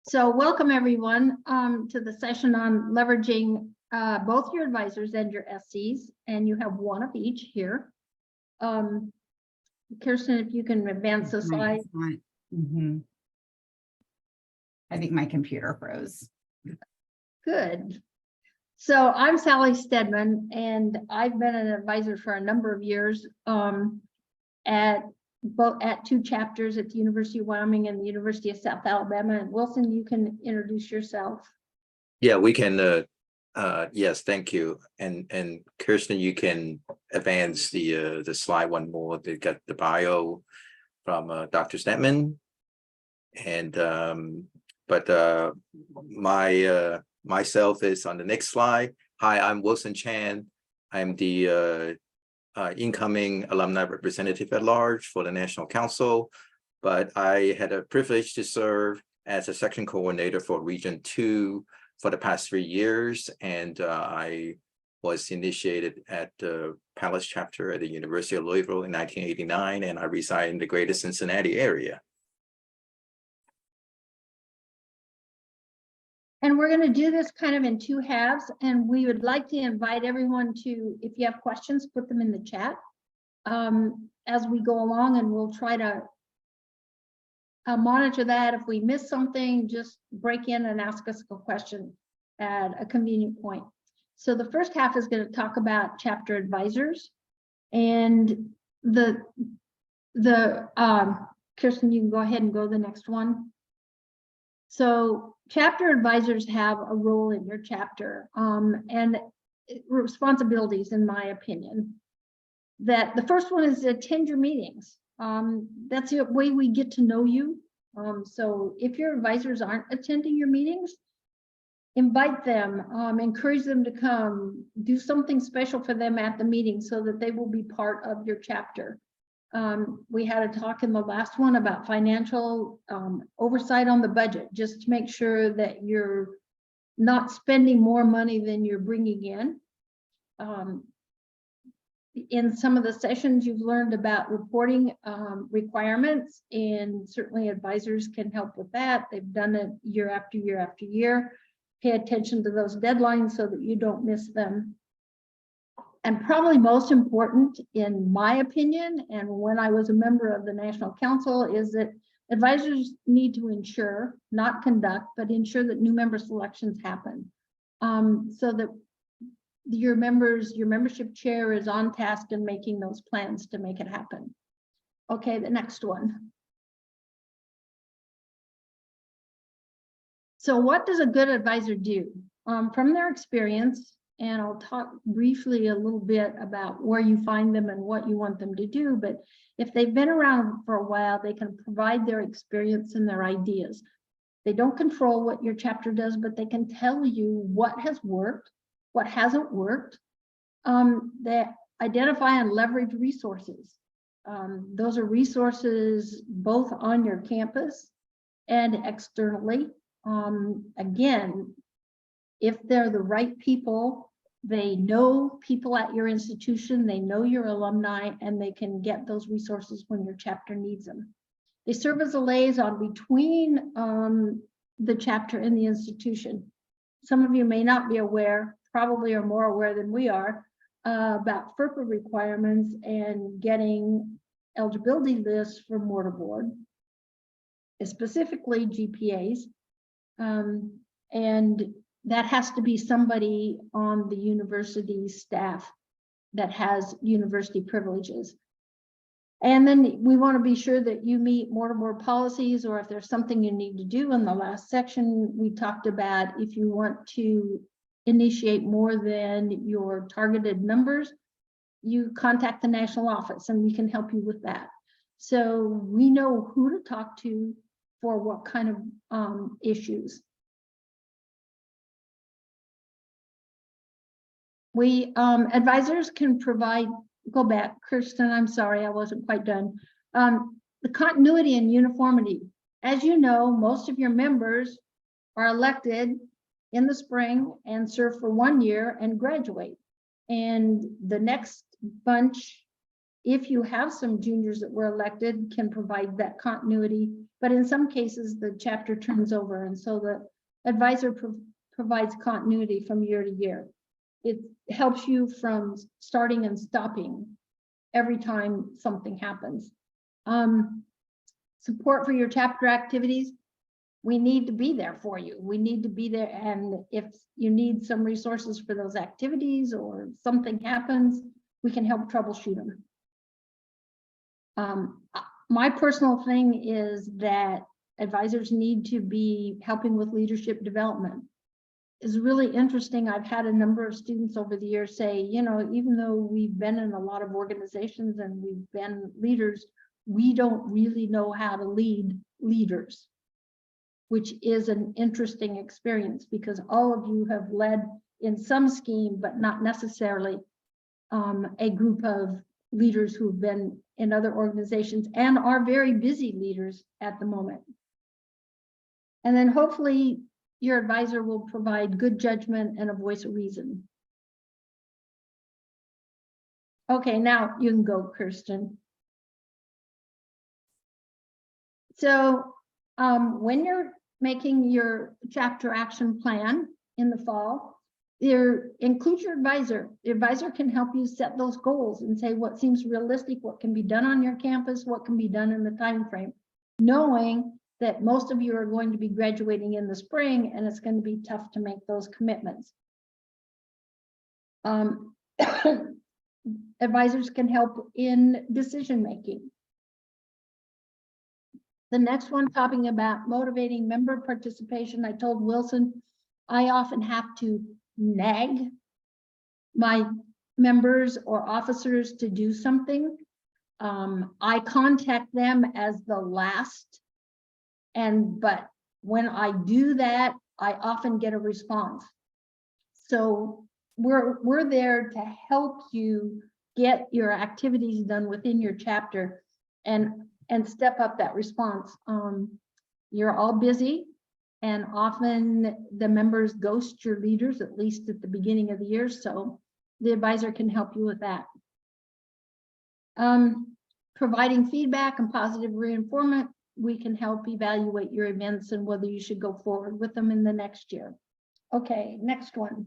So welcome everyone to the session on leveraging both your advisors and your SCs, and you have one of each here. Kirsten, if you can advance the slide. I think my computer froze. Good. So I'm Sally Stedman, and I've been an advisor for a number of years at two chapters at the University of Wyoming and the University of South Alabama. And Wilson, you can introduce yourself. Yeah, we can. Yes, thank you. And Kirsten, you can advance the slide one more. They got the bio from Dr. Stedman, and myself is on the next slide. Hi, I'm Wilson Chan. I'm the incoming alumni representative at large for the National Council, but I had a privilege to serve as a section coordinator for Region 2 for the past 3 years, and I was initiated at the Palace chapter at the University of Louisville in 1989, and I reside in the greater Cincinnati area. And we're going to do this kind of in two halves, and we would like to invite everyone to, if you have questions, put them in the chat as we go along, and we'll try to monitor that. If we miss something, just break in and ask us a question at a convenient point. So the first half is going to talk about chapter advisors, and Kirsten, you can go ahead and go to the next one. So chapter advisors have a role in your chapter and responsibilities, in my opinion. That the first one is to attend your meetings. That's the way we get to know you. So if your advisors aren't attending your meetings, invite them, encourage them to come, do something special for them at the meeting so that they will be part of your chapter. We had a talk in the last one about financial oversight on the budget, just to make sure that you're not spending more money than you're bringing in. In some of the sessions, you've learned about reporting requirements, and certainly advisors can help with that. They've done it year after year after year. Pay attention to those deadlines so that you don't miss them. And probably most important, in my opinion, and when I was a member of the National Council, is that advisors need to ensure, not conduct, but ensure that new member selections happen, so that your membership chair is on task in making those plans to make it happen. Okay, the next one. So what does a good advisor do? From their experience, and I'll talk briefly a little bit about where you find them and what you want them to do, but if they've been around for a while, they can provide their experience and their ideas. They don't control what your chapter does, but they can tell you what has worked, what hasn't worked. They identify and leverage resources. Those are resources both on your campus and externally. Again, if they're the right people, they know people at your institution, they know your alumni, and they can get those resources when your chapter needs them. They serve as a liaison between the chapter and the institution. Some of you may not be aware, probably are more aware than we are, about FERPA requirements and getting eligibility lists for mortarboard, specifically GPAs. And that has to be somebody on the university staff that has university privileges. And then we want to be sure that you meet mortarboard policies, or if there's something you need to do. In the last section, we talked about if you want to initiate more than your targeted numbers, you contact the national office and we can help you with that. So we know who to talk to for what kind of issues. We advisors can provide, go back, Kirsten, I'm sorry, I wasn't quite done. The continuity and uniformity. As you know, most of your members are elected in the spring and serve for 1 year and graduate. And the next bunch if you have some juniors that were elected, can provide that continuity. But in some cases, the chapter turns over, and so the advisor provides continuity from year to year. It helps you from starting and stopping every time something happens. Support for your chapter activities. We need to be there for you. We need to be there. And if you need some resources for those activities or something happens, we can help troubleshoot them. My personal thing is that advisors need to be helping with leadership development. It's really interesting. I've had a number of students over the years say, you know, even though we've been in a lot of organizations and we've been leaders, we don't really know how to lead leaders, which is an interesting experience because all of you have led in some scheme, but not necessarily a group of leaders who've been in other organizations and are very busy leaders at the moment. And then hopefully your advisor will provide good judgment and a voice of reason. Okay, now you can go, Kirsten. So when you're making your chapter action plan in the fall, include your advisor. The advisor can help you set those goals and say what seems realistic, what can be done on your campus, what can be done in the time frame, knowing that most of you are going to be graduating in the spring and it's going to be tough to make those commitments. Advisors can help in decision making. The next one, talking about motivating member participation. I told Wilson, I often have to nag my members or officers to do something. I contact them as the last, but when I do that, I often get a response. So we're there to help you get your activities done within your chapter and step up that response. You're all busy, and often the members ghost your leaders, at least at the beginning of the year, so the advisor can help you with that. Providing feedback and positive reinforcement, we can help evaluate your events and whether you should go forward with them in the next year. Okay, next one.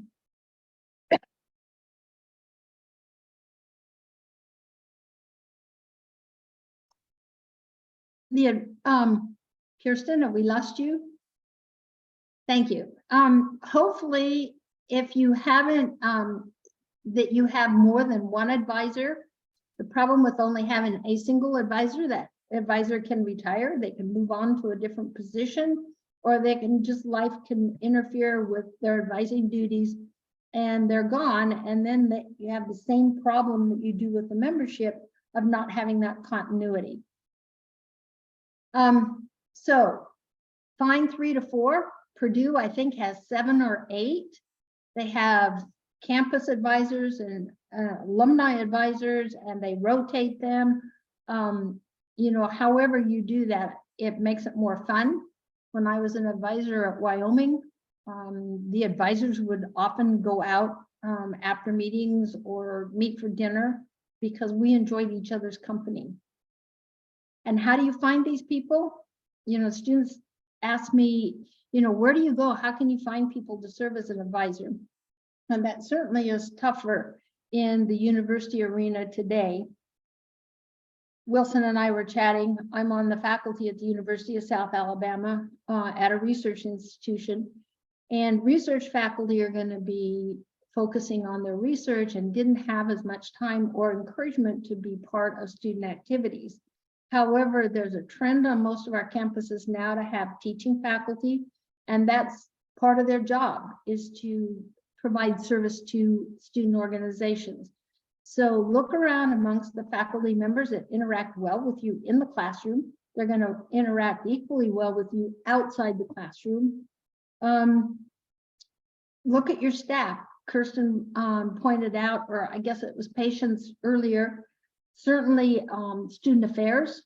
Kirsten, have we lost you? Thank you. Hopefully, if you haven't, that you have more than one advisor. The problem with only having a single advisor, that advisor can retire, they can move on to a different position, or they can just, life can interfere with their advising duties and they're gone. And then you have the same problem that you do with the membership of not having that continuity. So find 3 to 4. Purdue, I think, has 7 or 8. They have campus advisors and alumni advisors, and they rotate them. You know, however you do that, it makes it more fun. When I was an advisor at Wyoming, the advisors would often go out after meetings or meet for dinner because we enjoyed each other's company. And how do you find these people? You know, students ask me, you know, where do you go? How can you find people to serve as an advisor? And that certainly is tougher in the university arena today. Wilson and I were chatting. I'm on the faculty at the University of South Alabama at a research institution, and research faculty are going to be focusing on their research and didn't have as much time or encouragement to be part of student activities. However, there's a trend on most of our campuses now to have teaching faculty, and that's part of their job, is to provide service to student organizations. So look around amongst the faculty members that interact well with you in the classroom. They're going to interact equally well with you outside the classroom. Look at your staff. Kirsten pointed out, or I guess it was Patience earlier, certainly student affairs.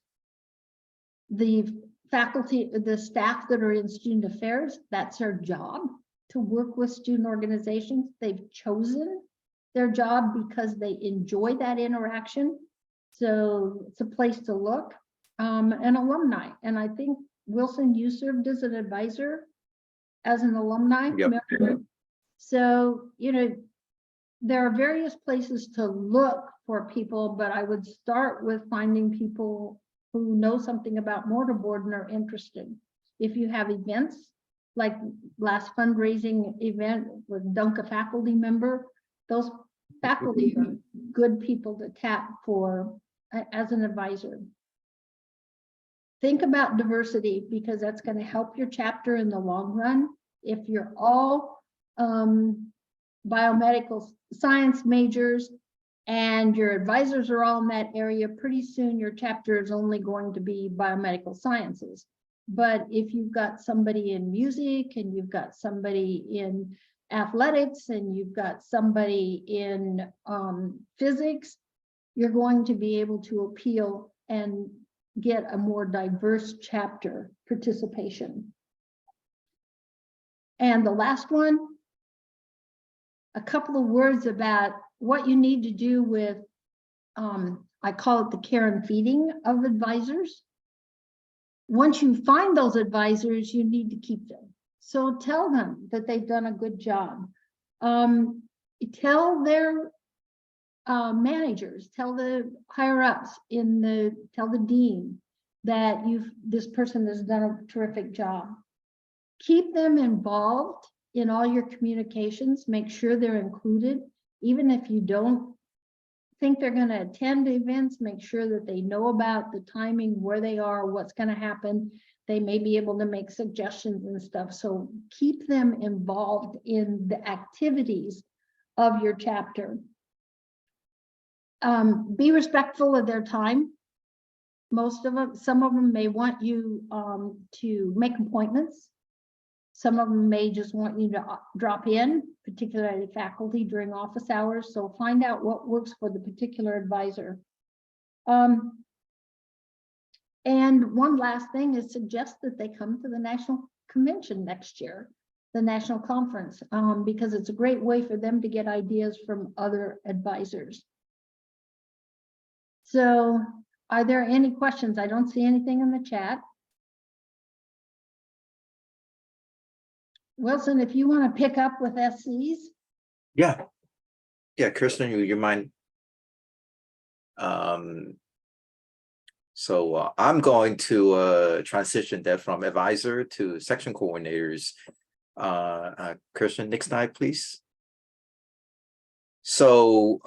The faculty, the staff that are in student affairs, that's their job, to work with student organizations. They've chosen their job because they enjoy that interaction. So it's a place to look, and alumni. And I think, Wilson, you served as an advisor, as an alumni Yep. member. So, there are various places to look for people, but I would start with finding people who know something about mortarboard and are interested. If you have events, like last fundraising event with Dunk, a faculty member, those faculty are good people to tap for as an advisor. Think about diversity, because that's going to help your chapter in the long run. If you're all biomedical science majors and your advisors are all in that area, pretty soon your chapter is only going to be biomedical sciences. But if you've got somebody in music, and you've got somebody in athletics, and you've got somebody in physics, you're going to be able to appeal and get a more diverse chapter participation. And the last one, a couple of words about what you need to do with, I call it the care and feeding of advisors. Once you find those advisors, you need to keep them. So tell them that they've done a good job. Tell their managers, tell the higher ups tell the dean that this person has done a terrific job. Keep them involved in all your communications. Make sure they're included, even if you don't think they're going to attend events. Make sure that they know about the timing, where they are, what's going to happen. They may be able to make suggestions and stuff. So keep them involved in the activities of your chapter. Be respectful of their time. Some of them may want you to make appointments. Some of them may just want you to drop in, particularly faculty during office hours. So find out what works for the particular advisor. And one last thing is suggest that they come to the national convention next year, the national conference, because it's a great way for them to get ideas from other advisors. So are there any questions? I don't see anything in the chat. Wilson, if you want to pick up with SCs. Yeah, Kirsten, you mind? So I'm going to transition that from advisor to section coordinators. Kirsten, next slide, please. So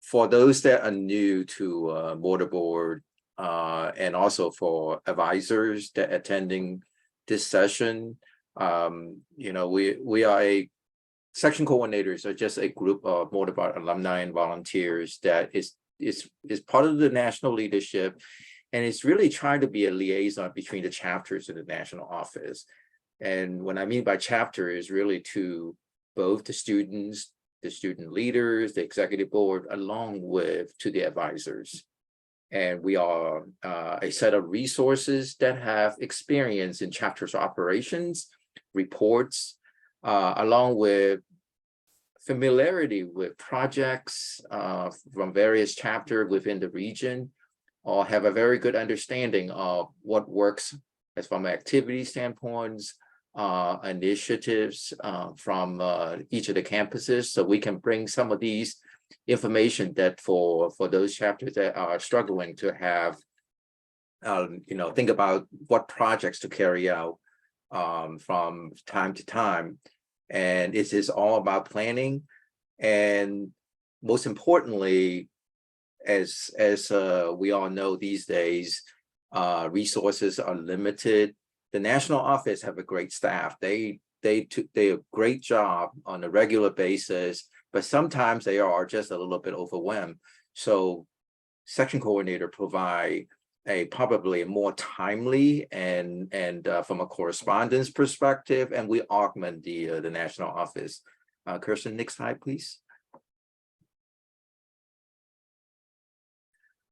for those that are new to mortarboard, and also for advisors that are attending this session, we are section coordinators are just a group of mortarboard alumni and volunteers that is part of the national leadership, and it's really trying to be a liaison between the chapters and the national office. And what I mean by chapter is really to both the students, the student leaders, the executive board, along with to the advisors. And we are a set of resources that have experience in chapters operations, reports, along with familiarity with projects from various chapters within the region, or have a very good understanding of what works as from activity standpoints, initiatives from each of the campuses, so we can bring some of these information that for those chapters that are struggling to have, think about what projects to carry out from time to time. And it is all about planning. And most importantly, as we all know these days, resources are limited. The national office have a great staff. They do a great job on a regular basis, but sometimes they are just a little bit overwhelmed. So section coordinator provide probably a more timely and from a correspondence perspective, and we augment the national office. Kirsten, next slide, please.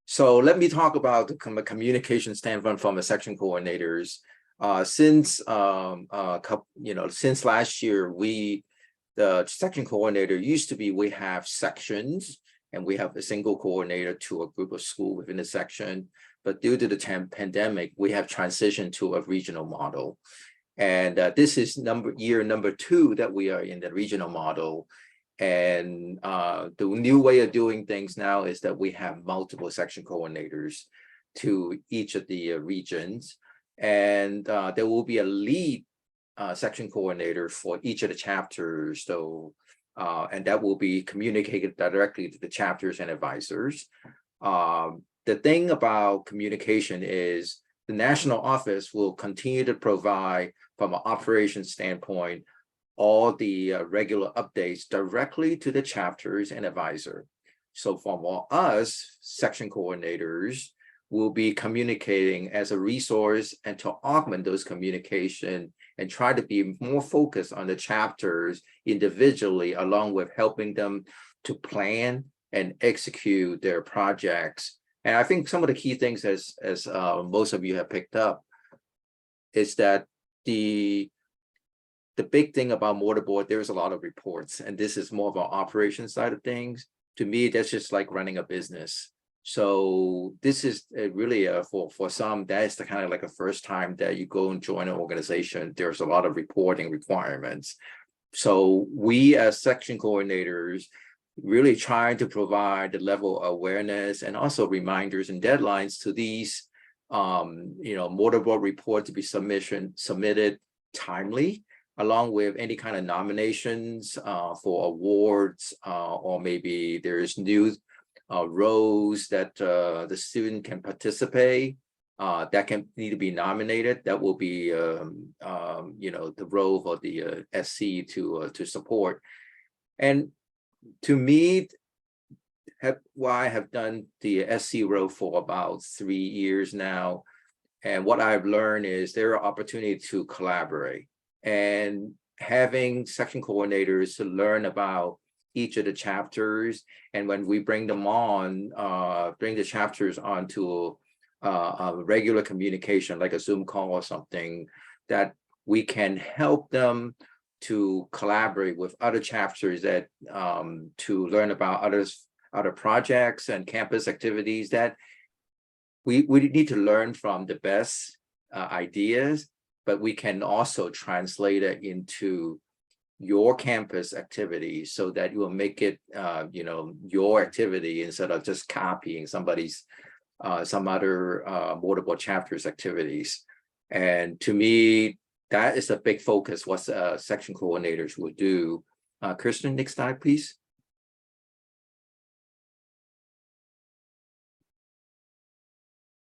So let me talk about the communication standpoint from the section coordinators. Since last year, the section coordinator used to be, we have sections, and we have a single coordinator to a group of school within the section. But due to the pandemic, we have transitioned to a regional model. And this is year number 2 that we are in the regional model. And the new way of doing things now is that we have multiple section coordinators to each of the regions. And there will be a lead section coordinator for each of the chapters. So, and that will be communicated directly to the chapters and advisors. The thing about communication is the national office will continue to provide, from an operations standpoint, all the regular updates directly to the chapters and advisor. So for us, section coordinators will be communicating as a resource and to augment those communication and try to be more focused on the chapters individually, along with helping them to plan and execute their projects. And I think some of the key things, as most of you have picked up, is that the big thing about mortarboard, there's a lot of reports, and this is more of an operation side of things. To me, that's just like running a business. So this is really for some, that's the kind of like a first time that you go and join an organization. There's a lot of reporting requirements. So we as section coordinators really trying to provide the level of awareness and also reminders and deadlines to these mortarboard report to be submitted timely, along with any kind of nominations for awards, or maybe there's new roles that the student can participate that can need to be nominated. That will be the role of the SC to support. And to me, I have done the SC role for about 3 years now, and what I've learned is there are opportunities to collaborate, and having section coordinators to learn about each of the chapters, and when we bring them on, bring the chapters onto a regular communication, like a Zoom call or something, that we can help them to collaborate with other chapters that to learn about other projects and campus activities, that we need to learn from the best ideas, but we can also translate it into your campus activities so that you will make it your activity instead of just copying somebody's some other mortarboard chapters activities. And to me, that is a big focus, what section coordinators will do. Kirsten, next slide, please.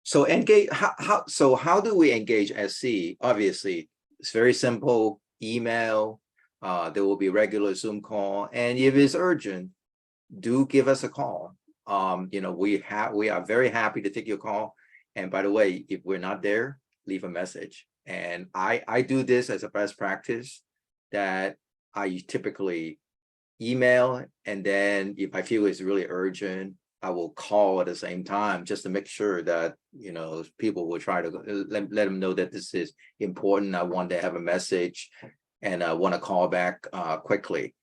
So engage, how do we engage SC? Obviously, it's very simple, email, there will be regular Zoom call, and if it's urgent, do give us a call. We are very happy to take your call. And by the way, if we're not there, leave a message. And I do this as a best practice, that I typically email, and then if I feel it's really urgent, I will call at the same time, just to make sure that people will try to let them know that this is important. I want to have a message, and I want to call back quickly.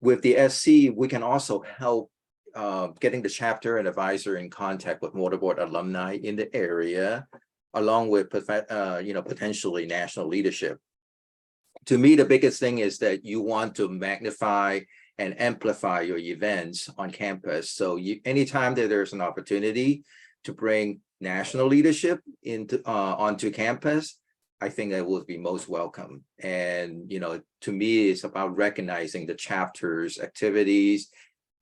With the SC, we can also help getting the chapter and advisor in contact with mortarboard alumni in the area, along with potentially national leadership. To me, the biggest thing is that you want to magnify and amplify your events on campus. So anytime that there's an opportunity to bring national leadership onto campus, I think that would be most welcome. And to me, it's about recognizing the chapter's activities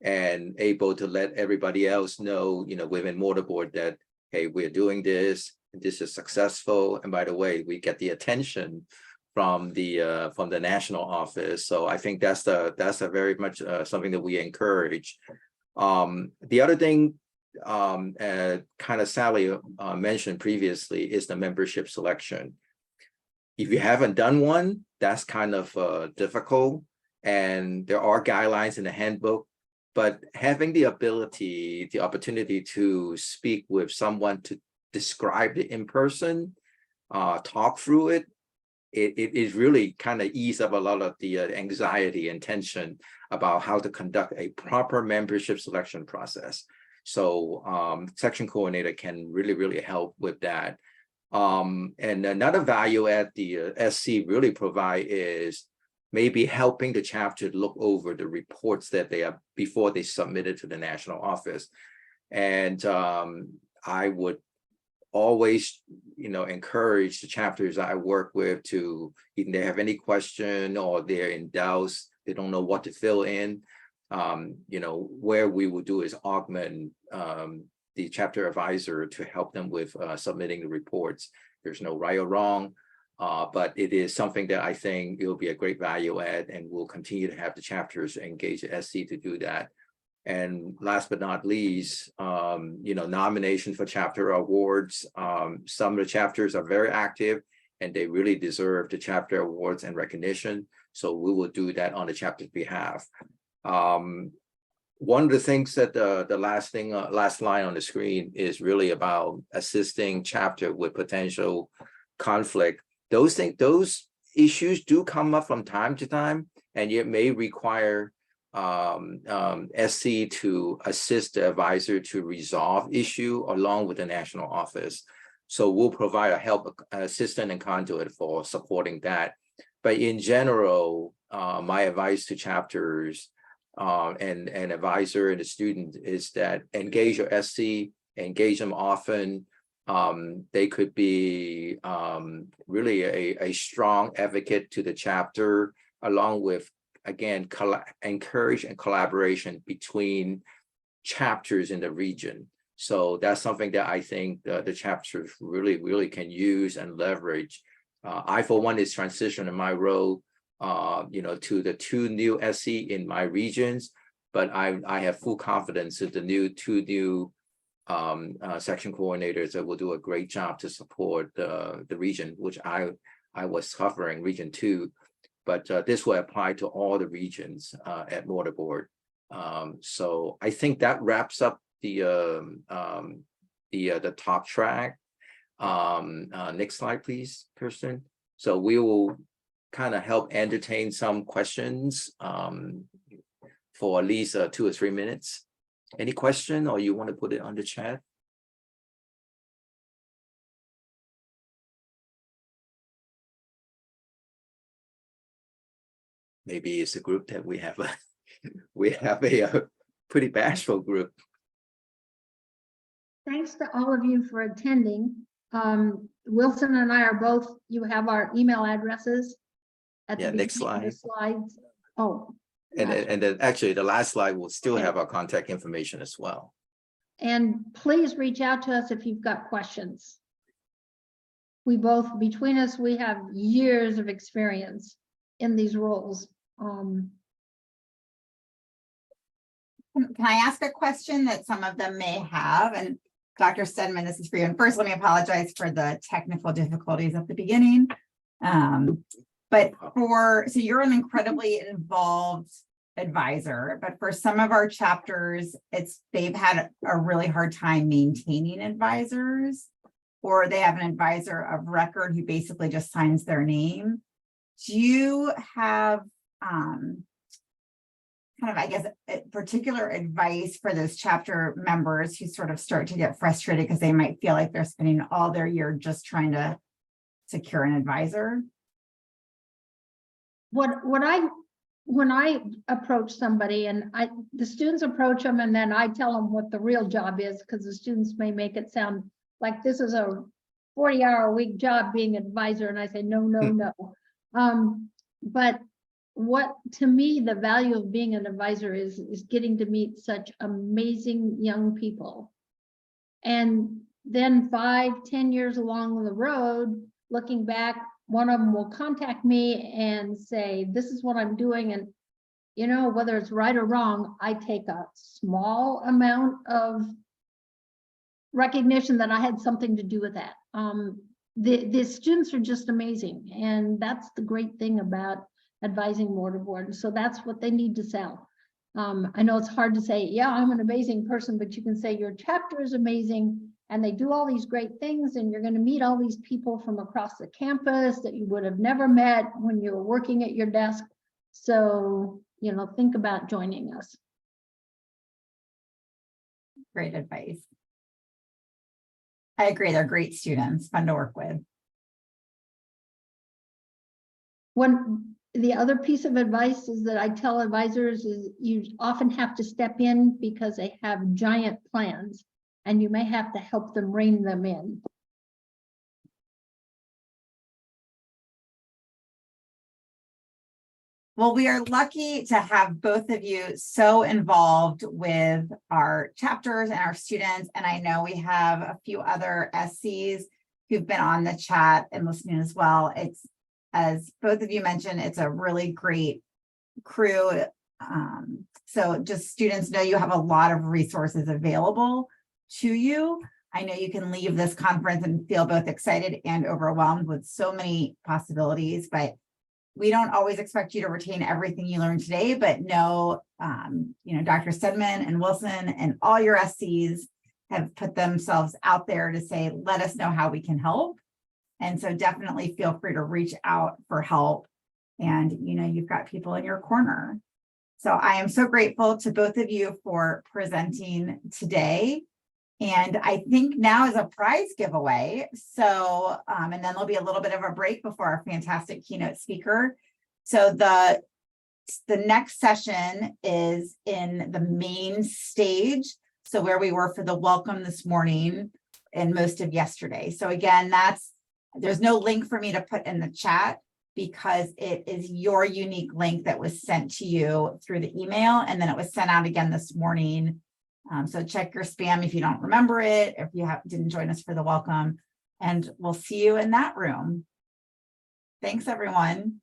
and able to let everybody else know, within mortarboard, that hey, we're doing this, and this is successful. And by the way, we get the attention from the national office. So I think that's a very much something that we encourage. The other thing, kind of Sally mentioned previously, is the membership selection. If you haven't done one, that's kind of difficult, and there are guidelines in the handbook, but having the opportunity to speak with someone to describe it in person, talk through it, it really kind of ease up a lot of the anxiety and tension about how to conduct a proper membership selection process. So section coordinator can really help with that. And another value add the SC really provide is maybe helping the chapter look over the reports that they have before they submit it to the national office. And I would always, encourage the chapters I work with to, if they have any question or they're in doubts, they don't know what to fill in, where we will do is augment the chapter advisor to help them with submitting the reports. There's no right or wrong, but it is something that I think it will be a great value add, and we'll continue to have the chapters engage the SC to do that. And last but not least, nomination for chapter awards. Some of the chapters are very active and they really deserve the chapter awards and recognition. So we will do that on the chapter's behalf. One of the things that the last line on the screen is really about assisting chapter with potential conflict. Those issues do come up from time to time, and it may require SC to assist the advisor to resolve issue along with the national office. So we'll provide a help, assistant and conduit for supporting that. But in general, my advice to chapters and advisor and the student is that engage your SC, engage them often. They could be really a strong advocate to the chapter, along with, again, encourage and collaboration between chapters in the region. So that's something that I think the chapters really can use and leverage. I, for one, is transitioning my role, to the 2 new SC in my regions, but I have full confidence that the 2 new section coordinators that will do a great job to support the region, which I was covering, Region 2. But this will apply to all the regions at Mortarboard. So I think that wraps up the talk track. Next slide, please, Kirsten. So we will kind of help entertain some questions for at least 2 or 3 minutes. Any question, or you want to put it on the chat? Maybe it's a group that we have a pretty bashful group. Thanks to all of you for attending. Wilson and I are both, you have our email addresses at the Next beginning of the slides. Oh. And then actually the last slide will still have our contact information as well. And please reach out to us if you've got questions. We both, between us, we have years of experience in these roles. Can I ask a question that some of them may have? And Dr. Stedman, this is for you. And first, let me apologize for the technical difficulties at the beginning. But so you're an incredibly involved advisor, but for some of our chapters, they've had a really hard time maintaining advisors, or they have an advisor of record who basically just signs their name. Do you have kind of, I guess, particular advice for those chapter members who sort of start to get frustrated because they might feel like they're spending all their year just trying to secure an advisor? When I approach somebody, and the students approach them, and then I tell them what the real job is, because the students may make it sound like this is a 40-hour-a-week job being advisor, and I say no. But what, to me, the value of being an advisor is getting to meet such amazing young people, and then 5-10 years along the road, looking back, one of them will contact me and say, this is what I'm doing. And, whether it's right or wrong, I take a small amount of recognition that I had something to do with that. The students are just amazing. And that's the great thing about advising Mortarboard. So that's what they need to sell. I know it's hard to say, yeah, I'm an amazing person, but you can say your chapter is amazing And they do all these great things, and you're going to meet all these people from across the campus that you would have never met when you were working at your desk. So, you know, think about joining us. Great advice. I agree. They're great students, fun to work with. The other piece of advice is that I tell advisors is you often have to step in because they have giant plans and you may have to help them rein them in. Well, we are lucky to have both of you so involved with our chapters and our students. And I know we have a few other SCs who've been on the chat and listening as well. It's, as both of you mentioned, it's a really great crew. So just students know you have a lot of resources available to you. I know you can leave this conference and feel both excited and overwhelmed with so many possibilities, but we don't always expect you to retain everything you learned today, but know, you know, Dr. Stedman and Wilson and all your SCs have put themselves out there to say, let us know how we can help. And so definitely feel free to reach out for help. And, you know, you've got people in your corner. So I am so grateful to both of you for presenting today. And I think now is a prize giveaway. So, and then there'll be a little bit of a break before our fantastic keynote speaker. So the next session is in the main stage. So where we were for the welcome this morning and most of yesterday. So again, there's no link for me to put in the chat because it is your unique link that was sent to you through the email. And then it was sent out again this morning. So check your spam if you don't remember it, if you didn't join us for the welcome, and we'll see you in that room. Thanks, everyone.